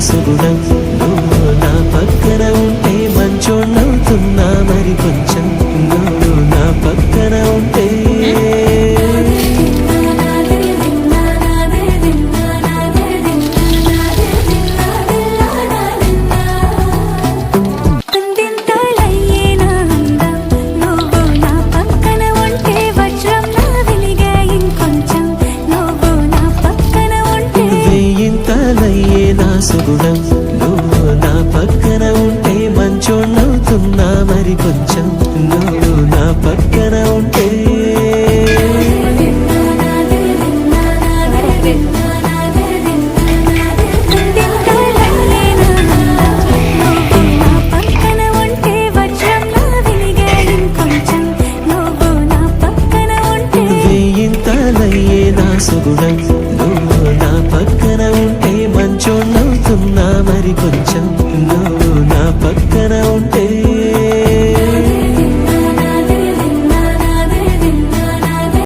సుగుణం నువ్వు నా పక్కన ఉంటే మంచోణ్ణవుతున్నా మరి కొంచెం నువ్వు నా పక్కన ఉంటే సుగుణం నువ్వు నా పక్కన ఉంటే మంచోణ్ణవుతున్నా మరి కొంచెం నువ్వు నా పక్కన ఉంటే వేయింతలయ్యే నా సుగుణం